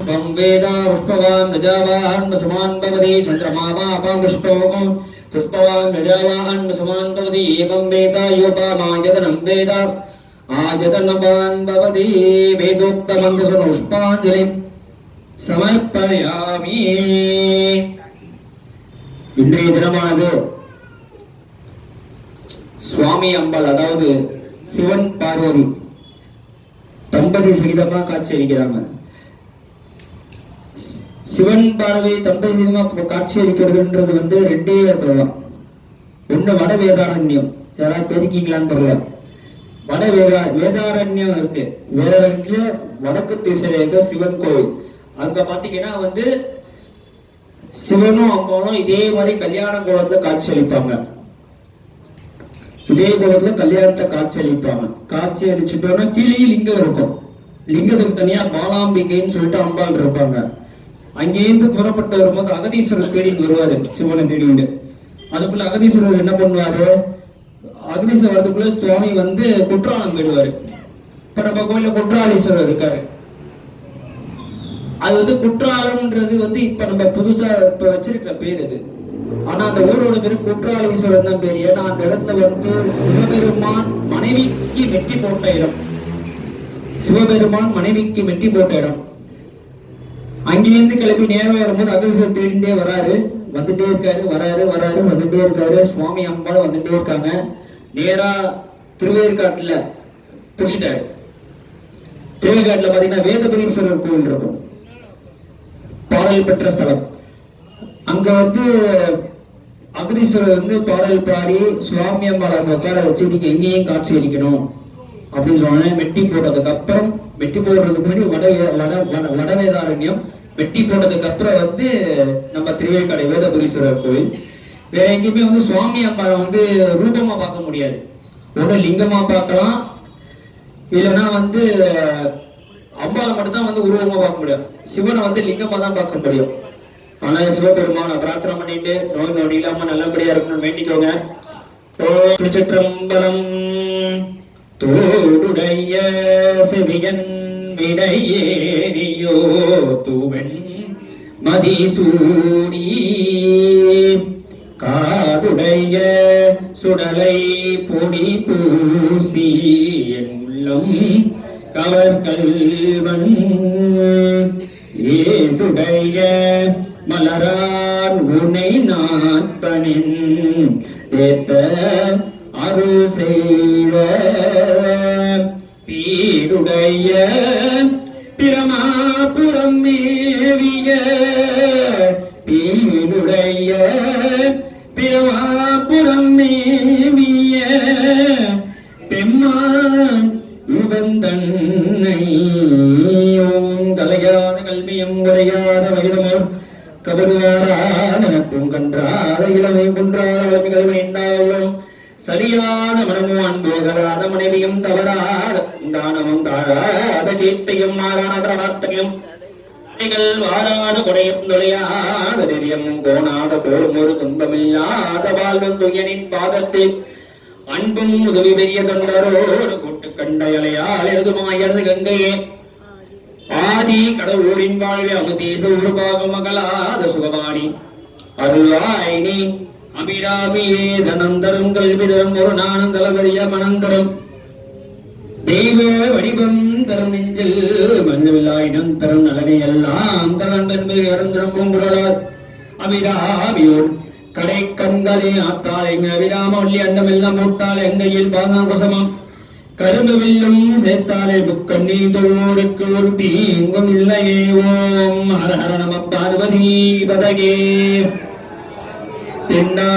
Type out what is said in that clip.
त्वं वेद पुष्पवान् प्रजावान् वसुमान् भवति चन्द्रमावापां पुष्पवकं पुष्पवान् प्रजावान् वसुमान् भवति एवं वेद योपामायतनं वेद आयतनवान् भवति वेदोक्तमन्त्रस्य पुष्पाञ्जलिं समर्पयामि இன்றைய தினமானது சுவாமி அம்பாள் அதாவது சிவன் பார்வதி தம்பதி சகிதமா காட்சி அளிக்கிறாங்க. சிவன் பார்வதி தம்பதி சகிதமா காட்சி அளிக்கிறதுன்றது ரெண்டே இடத்துல தான். ஒண்ணு வட வேதாரண்யம், யாராவது பெருக்கீங்களான்னு தெரியல. வட வேதாரண்யம் இருக்கு. வேதாரண்ய வடக்கு திசையில இருக்க சிவன் கோவில். அங்க பாத்தீங்கன்னா சிவனும் அம்மாவும் இதே மாதிரி கல்யாண கோலத்துல காட்சி அளிப்பாங்க. இதே கோலத்துல கல்யாணத்தை காட்சி அளிப்பாங்க. காட்சி அளிச்சுட்டோம்னா கீழே லிங்கம் இருக்கும். லிங்கத்துக்கு தனியா பாலாம்பிகைன்னு சொல்லிட்டு அம்பாள் இருப்பாங்க. அங்கேருந்து புறப்பட்டு வரும்போது அகதீஸ்வரர் தேடிட்டு வருவாரு, சிவனை தேடிட்டு. அதுக்குள்ள அகதீஸ்வரர் என்ன பண்ணுவாரு, அகதீஸ்வரர் வரதுக்குள்ள சுவாமி குற்றாலம் போயிடுவாரு. இப்ப நம்ம கோயில குற்றாலீஸ்வரர் இருக்காரு. அது குற்றாலம்ன்றது இப்ப நம்ம புதுசா இப்ப வச்சிருக்கிற பேர் அது. ஆனா அந்த ஊரோட பேரு குற்றாலீஸ்வரர் தான் பேரு. ஏன்னா அந்த இடத்துல சிவபெருமான் மனைவிக்கு வெட்டி போட்ட இடம். சிவபெருமான் மனைவிக்கு வெட்டி போட்ட இடம். அங்கிருந்து கிளம்பி நேரம் வரும்போது அகதீஸ்வரர் தேடிண்டே வராரு, வந்துட்டே இருக்காரு, வராரு வந்துட்டே இருக்காரு. சுவாமி அம்பாள் வந்துட்டே இருக்காங்க. நேரா திருவேற்காட்டுல புடிச்சிட்டாரு. திருவேற்காட்டுல பாத்தீங்கன்னா வேதபதீஸ்வரர் கோவில் இருக்கும், பாடல் பெற்ற ஸ்தலம். அங்க அகதீஸ்வரர் பாடல் பாடி சுவாமி அம்பாள் அங்க உட்கார வச்சு நீங்க எங்கேயும் காட்சி அளிக்கணும் அப்படின்னு சொன்ன. வெட்டி போட்டதுக்கு அப்புறம், வெட்டி போடுறதுக்கு முன்னாடி வடவேதாரண்யம், வெட்டி போட்டதுக்கு அப்புறம் நம்ம திருவேற்காடு வேதபுரீஸ்வரர் கோவில். வேற எங்கேயுமே சுவாமி அம்பாளை ரூபமா பார்க்க முடியாது. ஒரு லிங்கமா பார்க்கலாம், இல்லைன்னா அம்பாளை மட்டும் தான் உருவமா பார்க்க முடியும். சிவனை லிங்கமா தான் பார்க்க முடியும். ஆனா சிவபெருமான பிரார்த்தனை பண்ணிட்டு நோய் நொடி இல்லாம நல்லபடியா இருக்கணும்னு வேண்டிக்கோங்க. திருச்சிற்றம்பலம். தோடுடைய செவியன் விடையேறியோ தூவன் மதிசூடி காடுடைய சுடலை பொடி பூசி என் உள்ளம் கவர்கள்வன் ஏடுடைய மலரான் உனை நாட்பனின் ஏத்த அருள் செய்வ பீடுடைய பிரமாபுரம் மேவிய பீடுடைய பிரமாபுரம் மேவிய பெம்மான் தன்னை தலையான கல்வியும் உரையாத வகிதமோர் கபடுவாரான பூங்கன்றாத இளமை குன்றாத கல்வனின்றாலும் சரியான மனமும் அன்போகராத மனைவியும் தவறாத தானமும் தாழாத கீர்த்தையும் மாறான பிரார்த்தனையும் வாராத கொடையும் தொலையாத நெறியமும் கோணாத போரும் ஒரு துன்பமில்லாத வாழ்வும் துயனின் பாதத்தில் அன்பும் உதவி பெரிய தொண்டரோடு கூட்டு கண்டையலையால் எழுதுமாயது கங்கையே ஆதி கடவுளின் வாழ்வே அமுதீச உருபாக மகளாத சுகவாணி அருளாயினி அபிராமியே தனந்தரம் கல்விதரம் ஒரு நானும் தளபதிய மனந்தரம் தெய்வ வடிவம் தரம் நெஞ்சில் மஞ்சவில்லாயினம் தரம் நலனை எல்லாம் தரன் என்பது இறந்திரம் பூங்குழலார் அபிராமியோடு கடை கண்களே ஆத்தால் எங்க அபிராம ஒல்லி அண்டமெல்லாம் போட்டால் எங்கையில் பாதாம் குசமம் கரும்பு வில்லும் சேர்த்தாலே புக்கண்ணி தோருக்கு ஒரு தீங்கும் இல்லையே. ஓம் ஹர ஹர நம பார்வதி பதகே. தென்னா